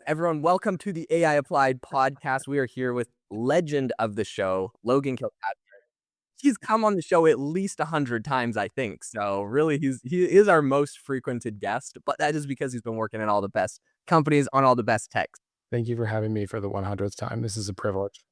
Everyone, welcome to the AI Applied podcast. We are here with legend of the show, Logan Kilpatrick. He's come on the show at least 100 times, I think. So really, he is our most frequented guest, but that is because he's been working in all the best companies on all the best tech. Thank you for having me for the 100th time. This is a privilege.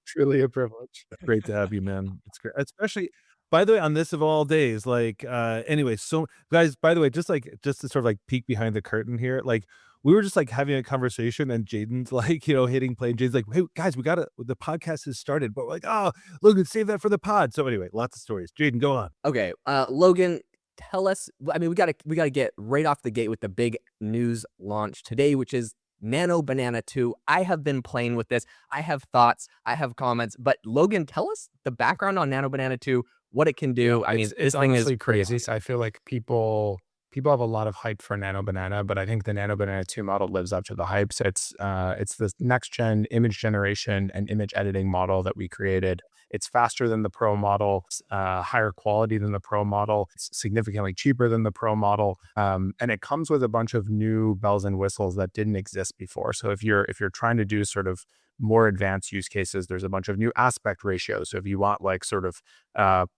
Truly a privilege. Great to have you, man. It's great. Especially, by the way, on this of all days, anyway, so guys, by the way, just to sort of like peek behind the curtain here, like we were just like having a conversation and Jaden's like, hitting play. And Jaden's like, hey guys, the podcast has started, but we're like, oh, Logan, save that for the pod. So anyway, lots of stories. Jaden, go on. Okay, Logan, tell us. I mean, we gotta get right off the gate with the big news launch today, which is Nano Banana 2. I have been playing with this. I have thoughts. I have comments. But Logan, tell us the background on Nano Banana 2, what it can do. I mean, It's this thing is honestly crazy. So I feel like people have a lot of hype for Nano Banana, but I think the Nano Banana 2 model lives up to the hype. So it's the next gen image generation and image editing model that we created. It's faster than the Pro model, higher quality than the Pro model. It's significantly cheaper than the Pro model, and it comes with a bunch of new bells and whistles that didn't exist before. So if you're trying to do sort of more advanced use cases, there's a bunch of new aspect ratios. So if you want like sort of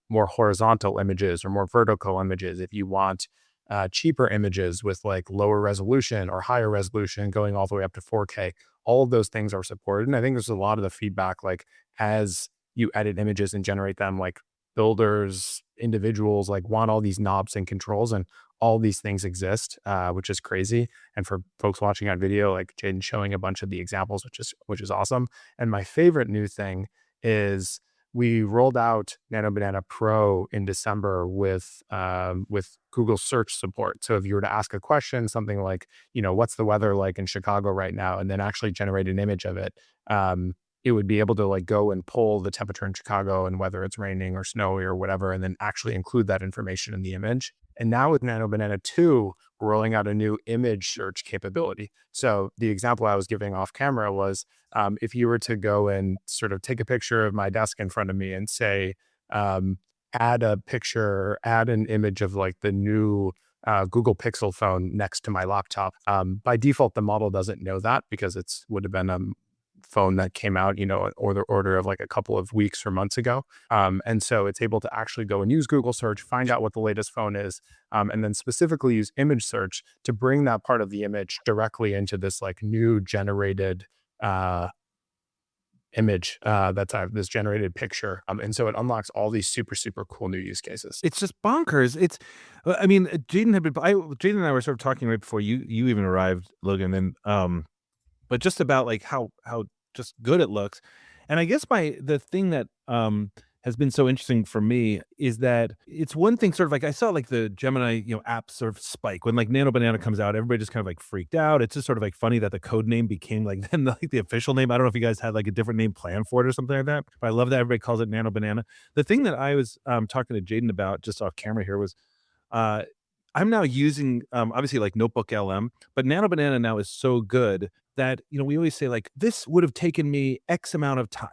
more horizontal images or more vertical images, if you want cheaper images with like lower resolution or higher resolution going all the way up to 4K, all of those things are supported. And I think there's a lot of the feedback, like as you edit images and generate them, like builders, individuals like want all these knobs and controls, and all these things exist, which is crazy. And for folks watching on video, like Jaden showing a bunch of the examples, which is awesome. And my favorite new thing is we rolled out Nano Banana Pro in December with Google search support. So if you were to ask a question, something like, what's the weather like in Chicago right now, and then actually generate an image of it, it would be able to like go and pull the temperature in Chicago and whether it's raining or snowy or whatever, and then actually include that information in the image. And now with Nano Banana 2, we're rolling out a new image search capability. So the example I was giving off camera was, if you were to go and sort of take a picture of my desk in front of me and say, add an image of like the new Google Pixel phone next to my laptop. By default, the model doesn't know that because would have been a phone that came out, or the order of like a couple of weeks or months ago. And so it's able to actually go and use Google search, find out what the latest phone is, and then specifically use image search to bring that part of the image directly into this like new generated image this generated picture. And so it unlocks all these super, super cool new use cases. It's just bonkers. I mean, Jaden and I were sort of talking right before you even arrived, Logan, and but just about like how just good it looks. And I guess the thing that has been so interesting for me is that it's one thing sort of like I saw like the Gemini, app sort of spike when like Nano Banana comes out, everybody just kind of like freaked out. It's just sort of like funny that the code name became like then like the official name. I don't know if you guys had like a different name planned for it or something like that, but I love that everybody calls it Nano Banana. The thing that I was talking to Jaden about just off camera here was I'm now using obviously like Notebook LM, but Nano Banana now is so good that we always say like this would have taken me X amount of time,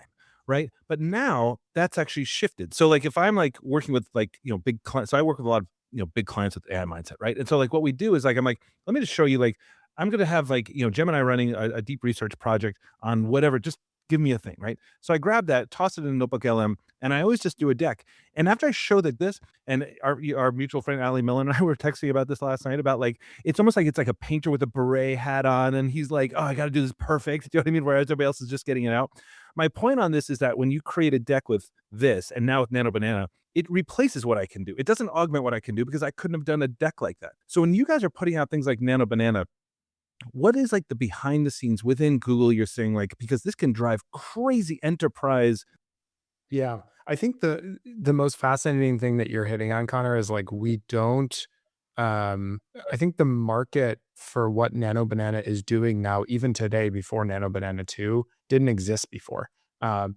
right? But now that's actually shifted. So like if I'm like working with like big clients, so I work with a lot of big clients with AI mindset, right? And so like what we do is like I'm like, let me just show you, like I'm gonna have like Gemini running a deep research project on whatever, just give me a thing, right? So I grab that, toss it in Notebook LM, and I always just do a deck. And after I show that this, and our mutual friend Ali Millen and I were texting about this last night about like it's almost like it's like a painter with a beret hat on, and he's like, oh, I got to do this perfect. Do you know what I mean? Whereas everybody else is just getting it out. My point on this is that when you create a deck with this, and now with Nano Banana, it replaces what I can do. It doesn't augment what I can do because I couldn't have done a deck like that. So when you guys are putting out things like Nano Banana, what is like the behind the scenes within Google you're saying, like, because this can drive crazy enterprise. Yeah. I think the most fascinating thing that you're hitting on, Connor, is like we don't I think the market for what Nano Banana is doing now, even today before Nano Banana 2, didn't exist before.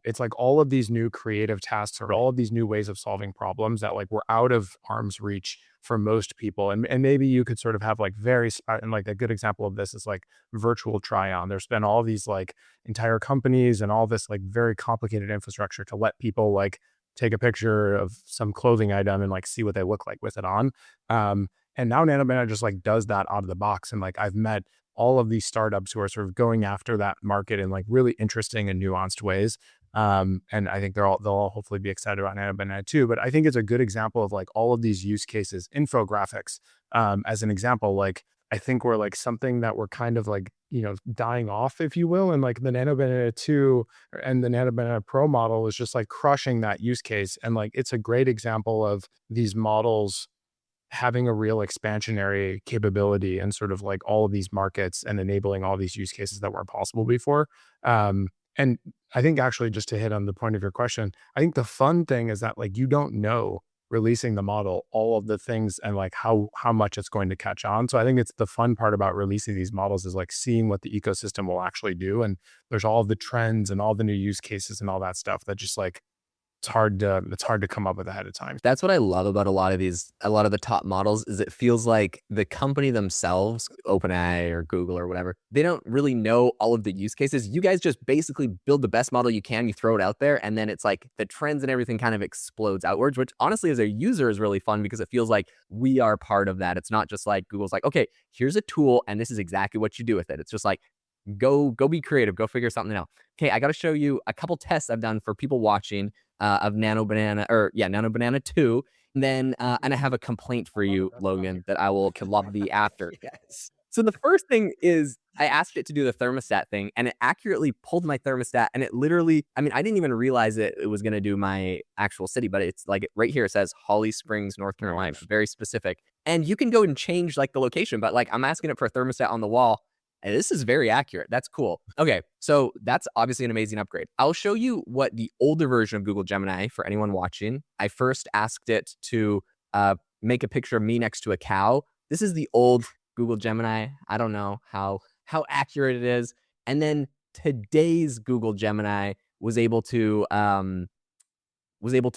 It's like all of these new creative tasks or all of these new ways of solving problems that like were out of arm's reach for most people. And maybe you could sort of have like and like a good example of this is like virtual try on. There's been all these like entire companies and all this like very complicated infrastructure to let people like take a picture of some clothing item and like see what they look like with it on. And now Nano Banana just like does that out of the box. And like I've met all of these startups who are sort of going after that market in like really interesting and nuanced ways. And I think they'll all hopefully be excited about Nano Banana too. But I think it's a good example of like all of these use cases, infographics, as an example. Like I think we're like something that we're kind of like, dying off, if you will. And like the Nano Banana 2 and the Nano Banana Pro model is just like crushing that use case. And like it's a great example of these models having a real expansionary capability and sort of like all of these markets and enabling all these use cases that weren't possible before. And I think actually just to hit on the point of your question, I think the fun thing is that like you don't know releasing the model all of the things and like how much it's going to catch on. So I think it's the fun part about releasing these models is like seeing what the ecosystem will actually do. And there's all the trends and all the new use cases and all that stuff that just like it's hard to come up with ahead of time. That's what I love about a lot of the top models is it feels like the company themselves, OpenAI or Google or whatever, they don't really know all of the use cases. You guys just basically build the best model you can, you throw it out there, and then it's like the trends and everything kind of explodes outwards, which honestly as a user is really fun because it feels like we are part of that. It's not just like Google's like, okay, here's a tool and this is exactly what you do with it. It's just like, go be creative, go figure something out. Okay, I got to show you a couple tests I've done for people watching of Nano Banana, Nano Banana 2. And then, and I have a complaint for you, Logan, that I will lobby after. Yes. So the first thing is I asked it to do the thermostat thing, and it accurately pulled my thermostat, and it literally, I mean, I didn't even realize it was going to do my actual city, but it's like right here, it says Holly Springs, North Carolina, very specific. And you can go and change like the location, but like I'm asking it for a thermostat on the wall. And this is very accurate. That's cool. Okay, so that's obviously an amazing upgrade. I'll show you what the older version of Google Gemini, for anyone watching, I first asked it to make a picture of me next to a cow. This is the old Google Gemini. I don't know how accurate it is. And then today's Google Gemini was able to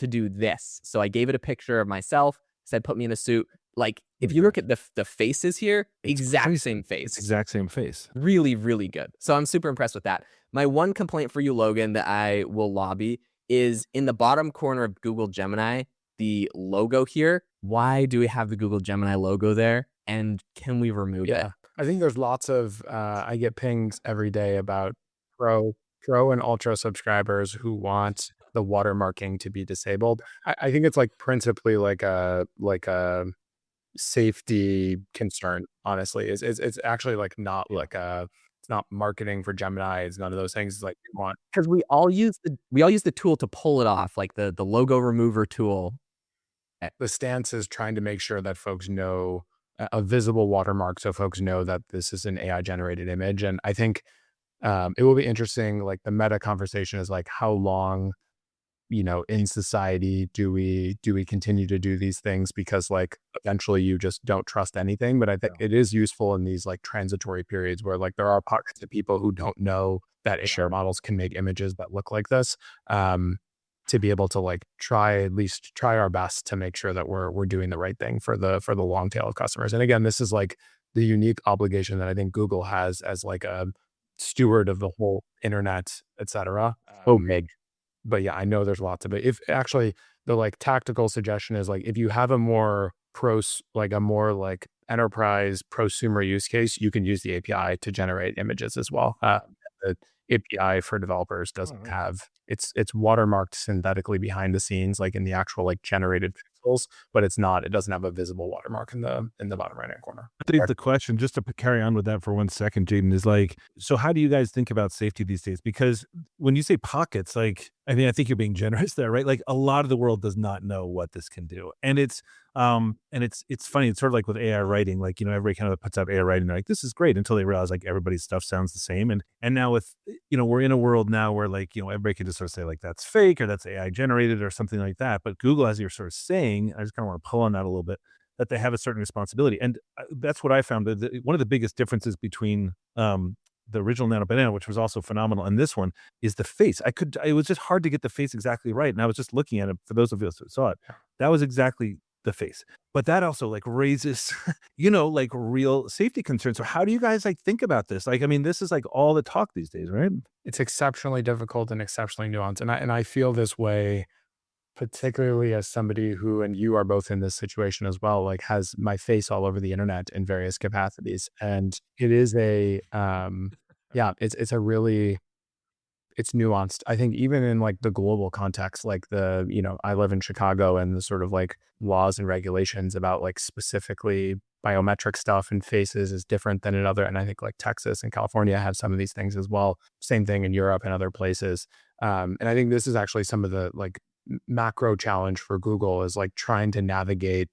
do this. So I gave it a picture of myself, said put me in a suit. Like if you look at the faces here, exact same face. It's exact same face. Really, really good. So I'm super impressed with that. My one complaint for you, Logan, that I will lobby is in the bottom corner of Google Gemini, the logo here. Why do we have the Google Gemini logo there? And can we remove it? I think there's lots of I get pings every day about pro and ultra subscribers who want the watermarking to be disabled. I think it's like principally like a safety concern, honestly. It's actually like not like it's not marketing for Gemini. It's none of those things. It's like you want, Because we all use the tool to pull it off, like the logo remover tool. the stance is trying to make sure that folks know a visible watermark so folks know that this is an AI generated image. And I think it will be interesting. Like the meta conversation is like, how long, in society do we continue to do these things? Because like eventually you just don't trust anything. But I think it is useful in these like transitory periods where like there are pockets of people who don't know that AI models can make images that look like this. To be able to like at least try our best to make sure that we're doing the right thing for the long tail of customers. And again, this is like the unique obligation that I think Google has as like a steward of the whole internet, et cetera. Meg. But yeah, I know there's lots of it. If actually the like tactical suggestion is like, if you have a more enterprise prosumer use case, you can use the API to generate images as well. The API for developers doesn't have it's watermarked synthetically behind the scenes, like in the actual like generated pixels, but it doesn't have a visible watermark in the bottom right hand corner. I think the question, just to carry on with that for 1 second, Jaden, is like, so how do you guys think about safety these days? Because when you say pockets, like, I think you're being generous there, right? Like a lot of the world does not know what this can do. And it's funny. It's sort of like with AI writing, like, everybody kind of puts up AI writing. They're like, this is great, until they realize like everybody's stuff sounds the same. And now with, we're in a world now where like, everybody can just sort of say like, that's fake or that's AI generated or something like that. But Google, as you're sort of saying, I just kind of want to pull on that a little bit, that they have a certain responsibility. And that's what I found. One of the biggest differences between the original Nano Banana, which was also phenomenal, and this one is the face. It was just hard to get the face exactly right. And I was just looking at it, for those of us who saw it, that was exactly the face. But that also like raises, like real safety concerns. So how do you guys like think about this? Like, I mean, this is like all the talk these days, right? It's exceptionally difficult and exceptionally nuanced. And I feel this way particularly as somebody who, and you are both in this situation as well, like has my face all over the internet in various capacities. And it is yeah, it's a really, it's nuanced. I think even in like the global context, like I live in Chicago, and the sort of like laws and regulations about like specifically biometric stuff and faces is different than in other. And I think like Texas and California have some of these things as well. Same thing in Europe and other places. And I think this is actually some of the like macro challenge for Google is like trying to navigate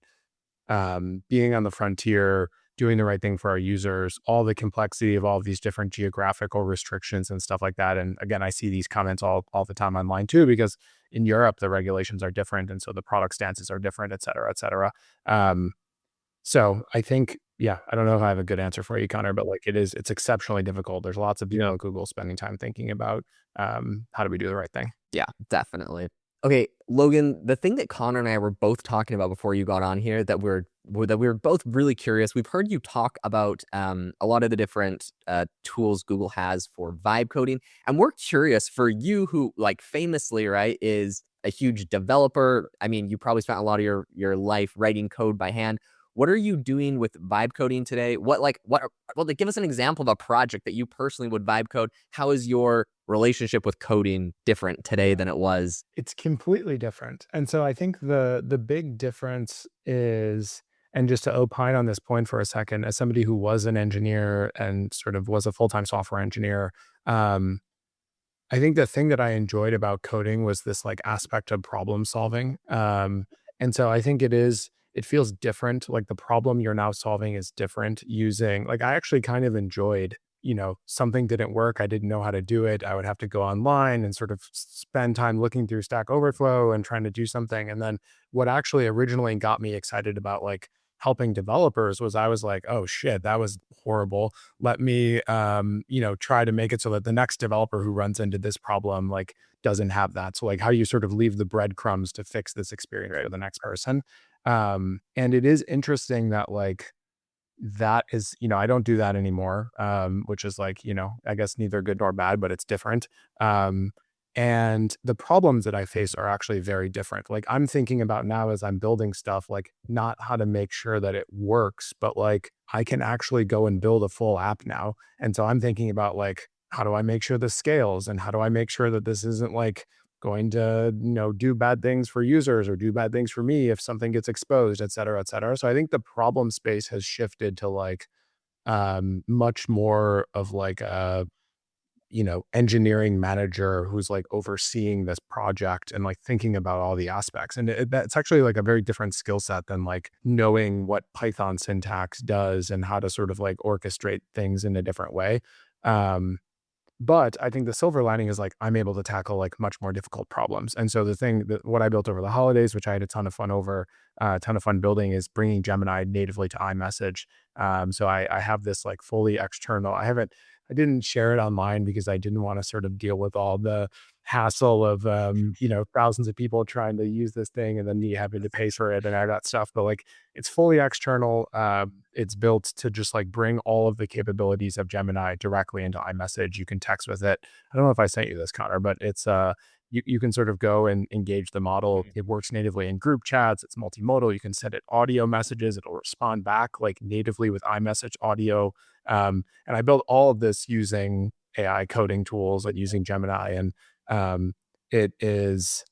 being on the frontier, doing the right thing for our users, all the complexity of all of these different geographical restrictions and stuff like that. And again, I see these comments all the time online too, because in Europe the regulations are different, and so the product stances are different, et cetera, et cetera. So I think, yeah, I don't know if I have a good answer for you, Connor, but like it's exceptionally difficult. There's lots of people Yeah. at Google spending time thinking about how do we do the right thing. Yeah, definitely. Okay, Logan, the thing that Connor and I were both talking about before you got on here that we were both really curious. We've heard you talk about a lot of the different tools Google has for vibe coding, and we're curious for you, who like famously, right, is a huge developer. I mean, you probably spent a lot of your life writing code by hand. What are you doing with vibe coding today? Well, like, give us an example of a project that you personally would vibe code. How is your relationship with coding different today than it was? It's completely different. And so I think the big difference is, and just to opine on this point for a second, as somebody who was an engineer and sort of was a full-time software engineer, um, I think the thing that I enjoyed about coding was this like aspect of problem solving. And so I think it feels different. Like the problem you're now solving is different using, like, I actually kind of enjoyed, something didn't work. I didn't know how to do it. I would have to go online and sort of spend time looking through Stack Overflow and trying to do something. And then what actually originally got me excited about like helping developers was I was like, oh shit, that was horrible. Let me try to make it so that the next developer who runs into this problem like doesn't have that. So like how do you sort of leave the breadcrumbs to fix this experience for the next person. And it is interesting that like that is, I don't do that anymore, which is like, I guess neither good nor bad, but it's different. um and the problems that I face are actually very different. Like I'm thinking about now as I'm building stuff, like not how to make sure that it works, but like I can actually go and build a full app now. And so I'm thinking about like, how do I make sure this scales? And how do I make sure that this isn't like going to, do bad things for users or do bad things for me if something gets exposed, et cetera, et cetera. So I think the problem space has shifted to like much more of like a engineering manager who's like overseeing this project and like thinking about all the aspects. And that's actually like a very different skill set than like knowing what Python syntax does and how to sort of like orchestrate things in a different way. Um, but I think the silver lining is like I'm able to tackle like much more difficult problems. And so the thing that what I built over the holidays, which I had a ton of fun over, a ton of fun building, is bringing Gemini natively to iMessage. So I have this like fully external. I didn't share it online because I didn't want to sort of deal with all the hassle of thousands of people trying to use this thing and then me having to pay for it and all that stuff. But like it's fully external. It's built to just like bring all of the capabilities of Gemini directly into iMessage. You can text with it. I don't know if I sent you this, Connor, but it's you can sort of go and engage the model. It works natively in group chats. It's multimodal. You can send it audio messages. It'll respond back like natively with iMessage audio. And I built all of this using AI coding tools, like using Gemini. And it is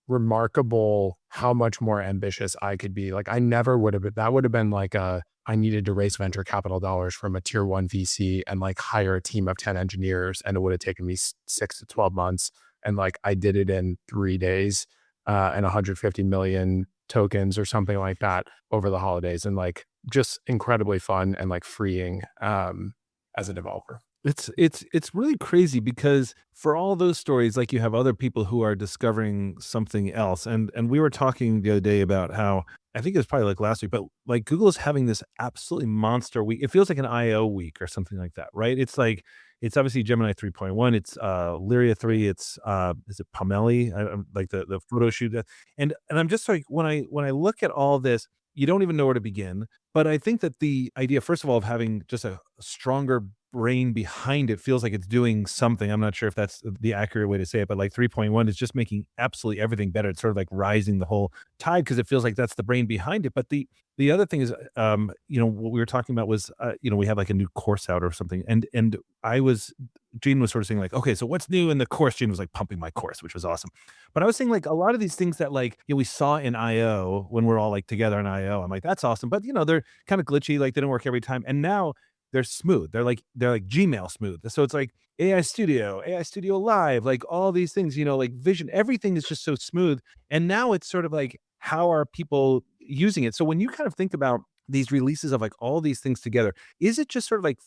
remarkable how much more ambitious I could be. Like I never would have been, that would have been like I needed to raise venture capital dollars from a tier one VC and like hire a team of 10 engineers. And it would have taken me 6 to 12 months. And like I did it in 3 days and 150 million tokens or something like that over the holidays. And like just incredibly fun and like freeing as a developer. It's really crazy because for all those stories, like you have other people who are discovering something else. And we were talking the other day about how I think it was probably like last week, but like Google is having this absolutely monster week. It feels like an IO week or something like that, right? It's like it's obviously Gemini 3.1, it's Lyria 3, it's is it Pomeli? Like the photo shoot. And I'm just like when I look at all this, you don't even know where to begin. But I think that the idea, first of all, of having just a stronger brain behind it feels like it's doing something. I'm not sure if that's the accurate way to say it, but like 3.1 is just making absolutely everything better. It's sort of like rising the whole tide because it feels like that's the brain behind it. But the other thing is, what we were talking about was, we have like a new course out or something, and Gene was sort of saying like, okay, so what's new in the course? Gene was like pumping my course, which was awesome. But I was saying like a lot of these things that like we saw in IO when we're all like together in IO, I'm like, that's awesome. But they're kind of glitchy, like they don't work every time. And now they're smooth. They're like Gmail smooth. So it's like AI Studio, AI Studio Live, like all these things, like Vision, everything is just so smooth. And now it's sort of like, how are people using it? So when you kind of think about these releases of like all these things together, is it just sort of like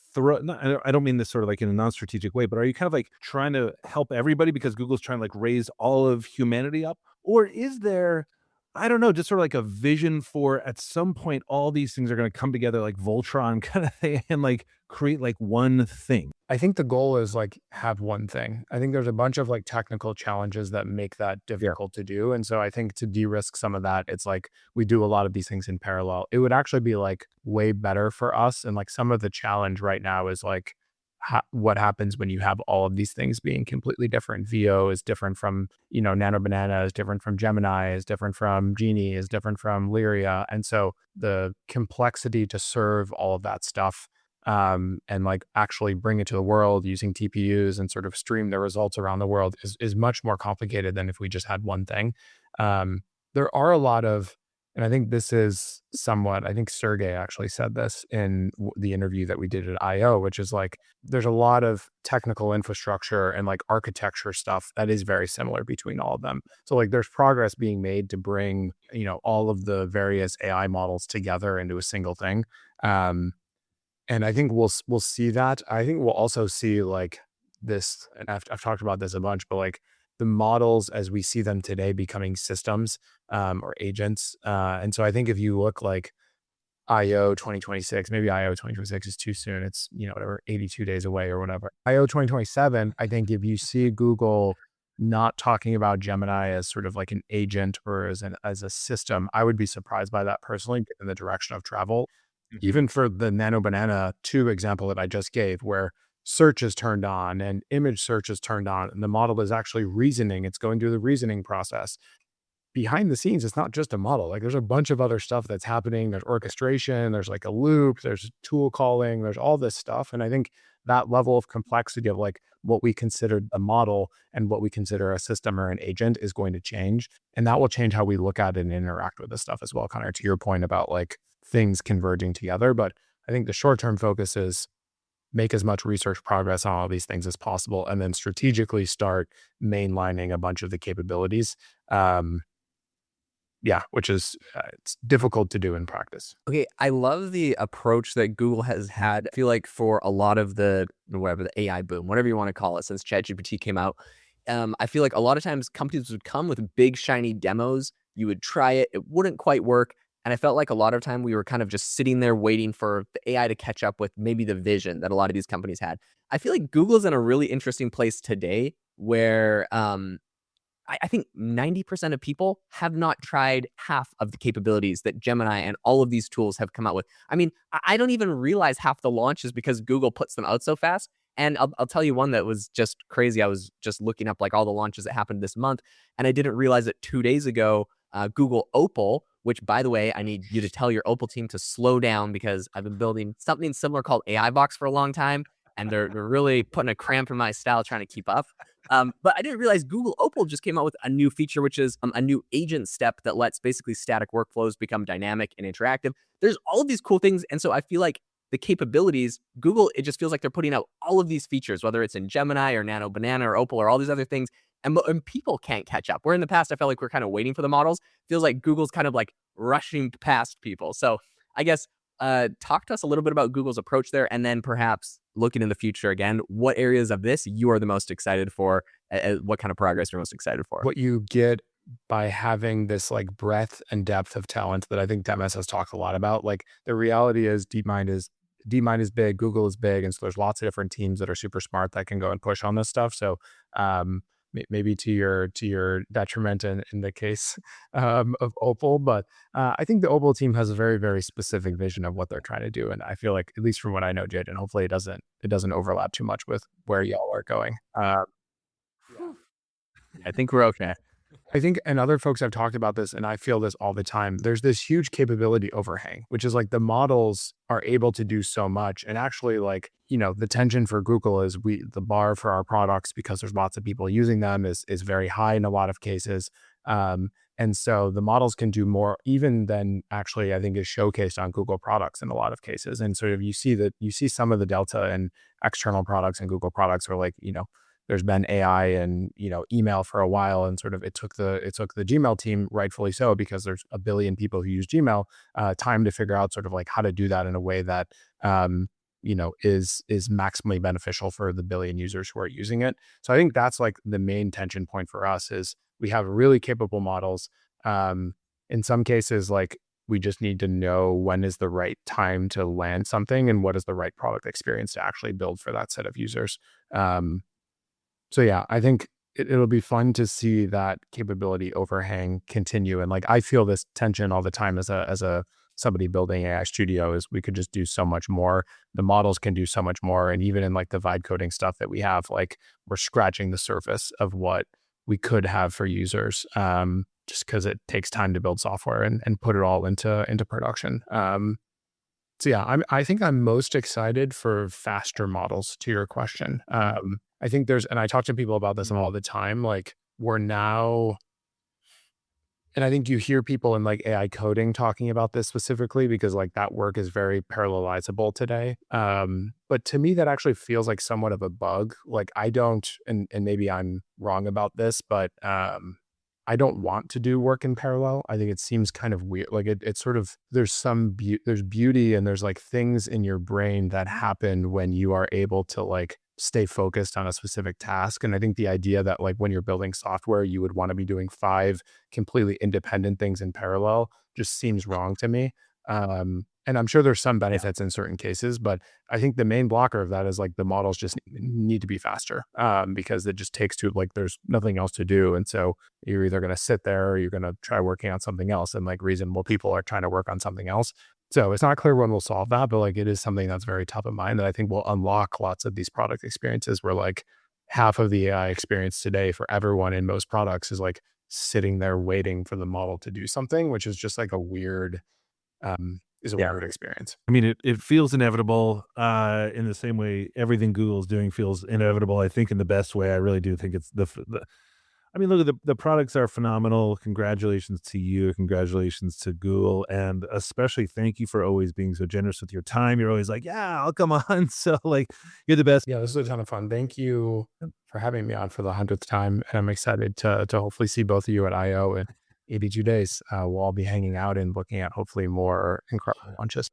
I don't mean this sort of like in a non-strategic way, but are you kind of like trying to help everybody because Google's trying to like raise all of humanity up? Or is there, I don't know, just sort of like a vision for at some point all these things are going to come together like Voltron kind of thing and like create like one thing? I think the goal is like have one thing. I think there's a bunch of like technical challenges that make that Yeah. difficult to do. And so I think to de-risk some of that, it's like we do a lot of these things in parallel. It would actually be like way better for us. And like some of the challenge right now is like what happens when you have all of these things being completely different. VO is different from, Nano Banana is different from Gemini, is different from Genie, is different from Lyria. And so the complexity to serve all of that stuff and like actually bring it to the world using TPUs and sort of stream the results around the world is much more complicated than if we just had one thing. There are a lot of, and I think this is somewhat, I think Sergey actually said this in the interview that we did at IO, which is like, there's a lot of technical infrastructure and like architecture stuff that is very similar between all of them. So like there's progress being made to bring, all of the various AI models together into a single thing. And I think we'll see that. I think we'll also see like this, and I've talked about this a bunch, but like the models as we see them today becoming systems or agents. And so I think if you look like IO 2026, maybe IO 2026 is too soon. It's, whatever, 82 days away or whatever. IO 2027, I think if you see Google not talking about Gemini as sort of like an agent or as a system, I would be surprised by that personally, given the direction of travel. Mhm. Even for the Nano Banana 2 example that I just gave, where search is turned on and image search is turned on, and the model is actually reasoning, it's going through the reasoning process. Behind the scenes, it's not just a model. Like there's a bunch of other stuff that's happening. There's orchestration, there's like a loop, there's tool calling, there's all this stuff. And I think that level of complexity of like what we consider a model and what we consider a system or an agent is going to change. And that will change how we look at it and interact with this stuff as well, kind of to your point about like things converging together. But I think the short-term focus is make as much research progress on all these things as possible, and then strategically start mainlining a bunch of the capabilities. Um, yeah, which is it's difficult to do in practice. Okay, I love the approach that Google has had. I feel like for a lot of the whatever the AI boom, whatever you want to call it, since ChatGPT came out, I feel like a lot of times companies would come with big shiny demos. You would try it, it wouldn't quite work, and I felt like a lot of time we were kind of just sitting there waiting for the AI to catch up with maybe the vision that a lot of these companies had. I feel like Google's in a really interesting place today where I think 90% of people have not tried half of the capabilities that Gemini and all of these tools have come out with. I mean, I don't even realize half the launches because Google puts them out so fast. And I'll tell you one that was just crazy. I was just looking up like all the launches that happened this month, and I didn't realize it 2 days ago. Google Opal, which by the way, I need you to tell your Opal team to slow down because I've been building something similar called AI Box for a long time, and they're really putting a cramp in my style trying to keep up. But I didn't realize Google Opal just came out with a new feature, which is a new agent step that lets basically static workflows become dynamic and interactive. There's all of these cool things. And so I feel like the capabilities, Google, it just feels like they're putting out all of these features, whether it's in Gemini or Nano Banana or Opal or all these other things. And people can't catch up. Where in the past, I felt like we're kind of waiting for the models. Feels like Google's kind of like rushing past people. So I guess talk to us a little bit about Google's approach there, and then perhaps looking in the future again, what areas of this you are the most excited for? What kind of progress you're most excited for? What you get by having this like breadth and depth of talent that I think Demis has talked a lot about. Like the reality is DeepMind is big, Google is big, and so there's lots of different teams that are super smart that can go and push on this stuff. So maybe to your detriment in the case of Opal. But I think the Opal team has a very, very specific vision of what they're trying to do, and I feel like, at least from what I know, Jade, and hopefully it doesn't overlap too much with where y'all are going. I think we're okay. I think, and other folks have talked about this, and I feel this all the time. There's this huge capability overhang, which is like the models are able to do so much. And actually, like, the tension for Google is the bar for our products, because there's lots of people using them, is very high in a lot of cases. And so the models can do more even than actually I think is showcased on Google products in a lot of cases. And sort of you see some of the delta in external products and Google products, where like, there's been AI and email for a while, and sort of it took the Gmail team, rightfully so, because there's a billion people who use Gmail, time to figure out sort of like how to do that in a way that is maximally beneficial for the billion users who are using it. So I think that's like the main tension point for us is we have really capable models. In some cases, like, we just need to know when is the right time to land something and what is the right product experience to actually build for that set of users. So yeah, I think it'll be fun to see that capability overhang continue. And like, I feel this tension all the time as a somebody building AI studio, is we could just do so much more. The models can do so much more. And even in like the vibe coding stuff that we have, like, we're scratching the surface of what we could have for users. Just because it takes time to build software and put it all into production. So yeah, I think I'm most excited for faster models, to your question. I think and I talk to people about this all the time, like, we're now, and I think you hear people in like AI coding talking about this specifically because like that work is very parallelizable today. But to me, that actually feels like somewhat of a bug. Like, I don't, and maybe I'm wrong about this, but I don't want to do work in parallel. I think it seems kind of weird. Like, it's sort of, there's there's beauty and there's like things in your brain that happen when you are able to like stay focused on a specific task. And I think the idea that like when you're building software, you would want to be doing 5 completely independent things in parallel just seems wrong to me. And I'm sure there's some benefits in certain cases, but I think the main blocker of that is like the models just need to be faster, because it just takes like there's nothing else to do. And so you're either going to sit there or you're going to try working on something else. And like reasonable people are trying to work on something else. So it's not clear when we'll solve that, but like it is something that's very top of mind that I think will unlock lots of these product experiences where like half of the AI experience today for everyone in most products is like sitting there waiting for the model to do something, which is just like a weird, weird experience. I mean, it feels inevitable, in the same way everything Google's doing feels inevitable. I think in the best way. I really do think it's I mean, look, the products are phenomenal. Congratulations to you. Congratulations to Google. And especially thank you for always being so generous with your time. You're always like, yeah, I'll come on. So like, you're the best. Yeah, this was a ton of fun. Thank you for having me on for the 100th time. And I'm excited to hopefully see both of you at IO in 82 days. We'll all be hanging out and looking at hopefully more incredible launches.